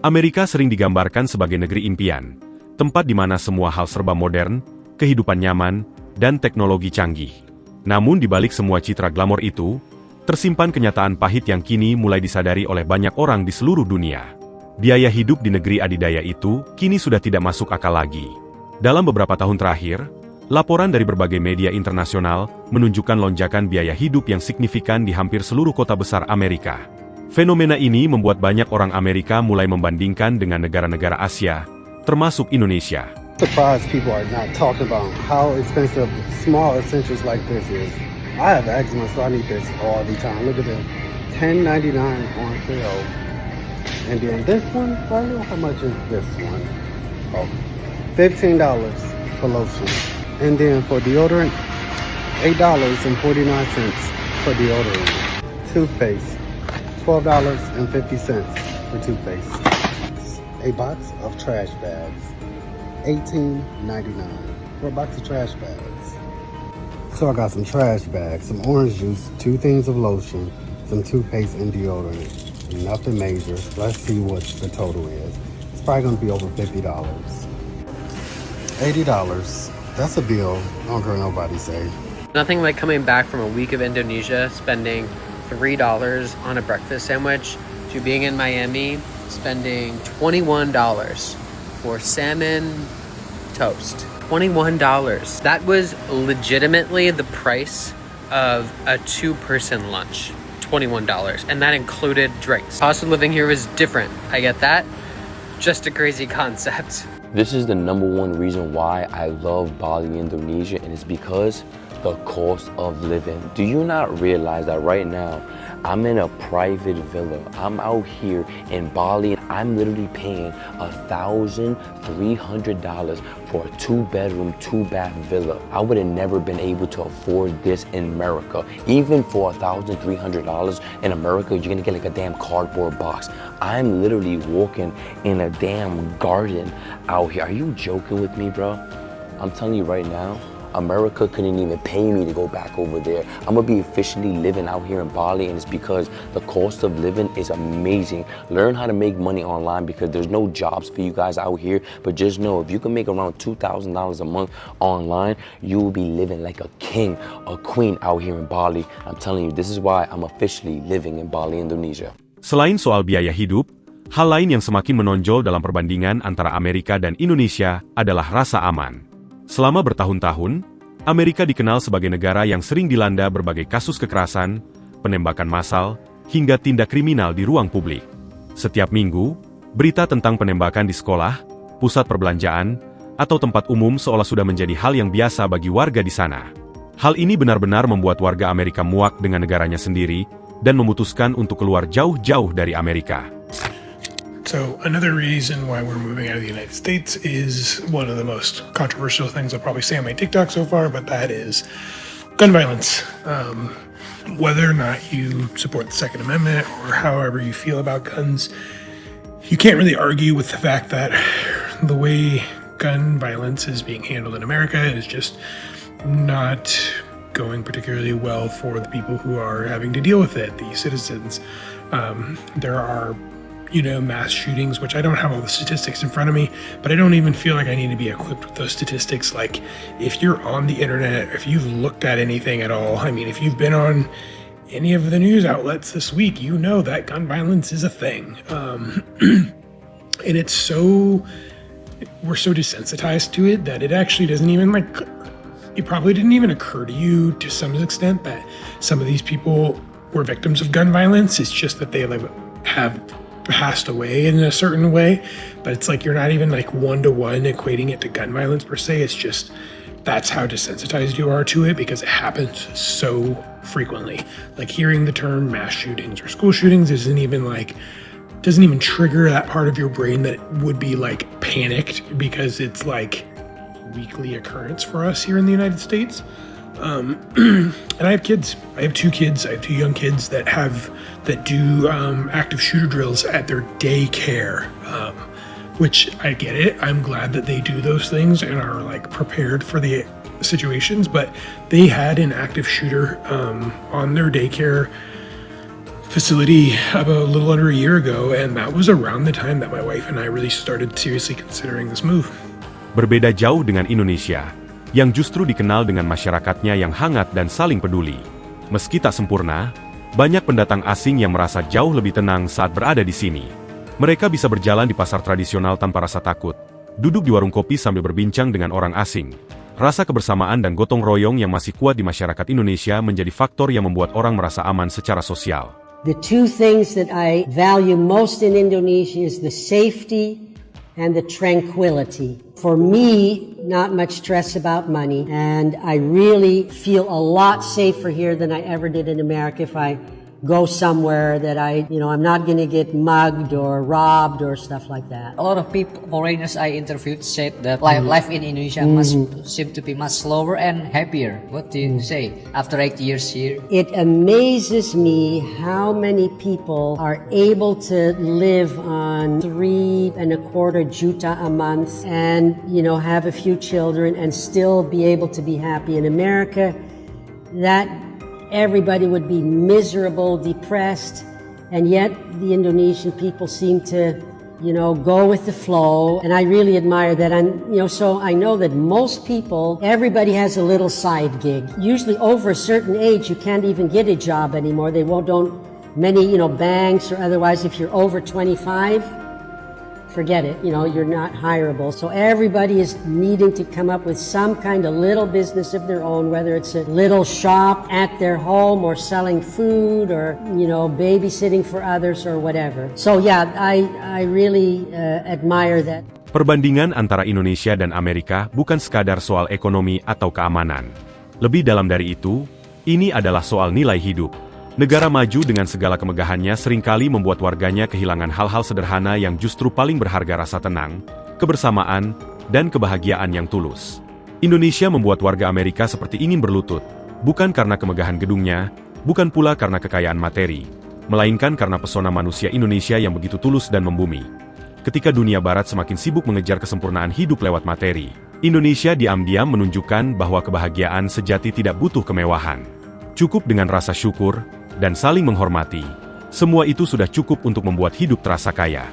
Amerika sering digambarkan sebagai negeri impian, tempat di mana semua hal serba modern, kehidupan nyaman, dan teknologi canggih. Namun di balik semua citra glamor itu, tersimpan kenyataan pahit yang kini mulai disadari oleh banyak orang di seluruh dunia. Biaya hidup di negeri adidaya itu kini sudah tidak masuk akal lagi. Dalam beberapa tahun terakhir, laporan dari berbagai media internasional menunjukkan lonjakan biaya hidup yang signifikan di hampir seluruh kota besar Amerika. Fenomena ini membuat banyak orang Amerika mulai membandingkan dengan negara-negara Asia, termasuk Indonesia. Surprised people are not talking about how expensive small essentials like this is. I have eczema, so I need this all the time. Look at this, $10.99 on sale. And then this one, right here, how much is this one? Oh, $15 for lotion. And then for deodorant, $8.49 for deodorant. Toothpaste, $12.50 for toothpaste. A box of trash bags, $18.99 for a box of trash bags. So I got some trash bags, some orange juice, 2 things of lotion, some toothpaste and deodorant. Nothing major. Let's see what the total is. It's probably going to be over $50. $80. That's a bill. I don't care what nobody say. Nothing like coming back from a week of Indonesia, spending $3 on a breakfast sandwich, to being in Miami, spending $21 for salmon toast. $21. That was legitimately the price of a 2-person lunch. $21, and that included drinks. Cost of living here was different. I get that. Just a crazy concept. This is the #1 reason why I love Bali, Indonesia, and it's because the cost of living. Do you not realize that right now I'm in a private villa? I'm out here in Bali. I'm literally paying $1,300 for a 2-bedroom, 2-bath villa. I would have never been able to afford this in America. Even for $1,300 in America, you're gonna get like a damn cardboard box. I'm literally walking in a damn garden out here. Are you joking with me, bro? I'm telling you right now, America couldn't even pay me to go back over there. I'm gonna be officially living out here in Bali, and it's because the cost of living is amazing. Learn how to make money online because there's no jobs for you guys out here. But just know, if you can make around $2,000 a month online, you will be living like a king, a queen out here in Bali. I'm telling you, this is why I'm officially living in Bali, Indonesia. Selain soal biaya hidup, hal lain yang semakin menonjol dalam perbandingan antara Amerika dan Indonesia adalah rasa aman. Selama bertahun-tahun, Amerika dikenal sebagai negara yang sering dilanda berbagai kasus kekerasan, penembakan massal, hingga tindak kriminal di ruang publik. Setiap minggu, berita tentang penembakan di sekolah, pusat perbelanjaan, atau tempat umum seolah sudah menjadi hal yang biasa bagi warga di sana. Hal ini benar-benar membuat warga Amerika muak dengan negaranya sendiri dan memutuskan untuk keluar jauh-jauh dari Amerika. So another reason why we're moving out of the United States is one of the most controversial things I'll probably say on my TikTok so far, but that is gun violence. Whether or not you support the Second Amendment or however you feel about guns, you can't really argue with the fact that the way gun violence is being handled in America is just not going particularly well for the people who are having to deal with it, the citizens. There are mass shootings, which I don't have all the statistics in front of me, but I don't even feel like I need to be equipped with those statistics. Like, if you're on the internet, if you've looked at anything at all, I mean, if you've been on any of the news outlets this week, you know that gun violence is a thing. And it's we're so desensitized to it that it actually doesn't even it probably didn't even occur to you to some extent that some of these people were victims of gun violence. It's just that they have passed away in a certain way, but it's like you're not even one-to-one equating it to gun violence per se. It's just that's how desensitized you are to it because it happens so frequently. Like, hearing the term mass shootings or school shootings doesn't even trigger that part of your brain that would be panicked because it's weekly occurrence for us here in the United States. And I have kids. I have 2 kids. I have 2 young kids that do active shooter drills at their daycare, which I get it. I'm glad that they do those things and are prepared for the situations. But they had an active shooter on their daycare facility about a little under a year ago, and that was around the time that my wife and I really started seriously considering this move. Berbeda jauh dengan Indonesia, yang justru dikenal dengan masyarakatnya yang hangat dan saling peduli. Meski tak sempurna, banyak pendatang asing yang merasa jauh lebih tenang saat berada di sini. Mereka bisa berjalan di pasar tradisional tanpa rasa takut, duduk di warung kopi sambil berbincang dengan orang asing. Rasa kebersamaan dan gotong royong yang masih kuat di masyarakat Indonesia menjadi faktor yang membuat orang merasa aman secara sosial. The two things that I value most in Indonesia is the safety and the tranquility. For me, not much stress about money, and I really feel a lot safer here than I ever did in America if I go somewhere that I'm not going to get mugged or robbed or stuff like that. A lot of people, foreigners I interviewed, said that life in Indonesia must seem to be much slower and happier. What do you say after 8 years here? It amazes me how many people are able to live on 3.25 juta a month and, have a few children and still be able to be happy. In America, that everybody would be miserable, depressed, and yet the Indonesian people seem to, go with the flow, and I really admire that. And, so I know that most people, everybody has a little side gig. Usually over a certain age, you can't even get a job anymore. Many, banks or otherwise, if you're over 25, forget it, you're not hireable. So everybody is needing to come up with some kind of little business of their own, whether it's a little shop at their home or selling food or, babysitting for others or whatever. So yeah, I really admire that. Perbandingan antara Indonesia dan Amerika bukan sekadar soal ekonomi atau keamanan. Lebih dalam dari itu, ini adalah soal nilai hidup. Negara maju dengan segala kemegahannya seringkali membuat warganya kehilangan hal-hal sederhana yang justru paling berharga: rasa tenang, kebersamaan, dan kebahagiaan yang tulus. Indonesia membuat warga Amerika seperti ingin berlutut, bukan karena kemegahan gedungnya, bukan pula karena kekayaan materi, melainkan karena pesona manusia Indonesia yang begitu tulus dan membumi. Ketika dunia barat semakin sibuk mengejar kesempurnaan hidup lewat materi, Indonesia diam-diam menunjukkan bahwa kebahagiaan sejati tidak butuh kemewahan. Cukup dengan rasa syukur dan saling menghormati. Semua itu sudah cukup untuk membuat hidup terasa kaya.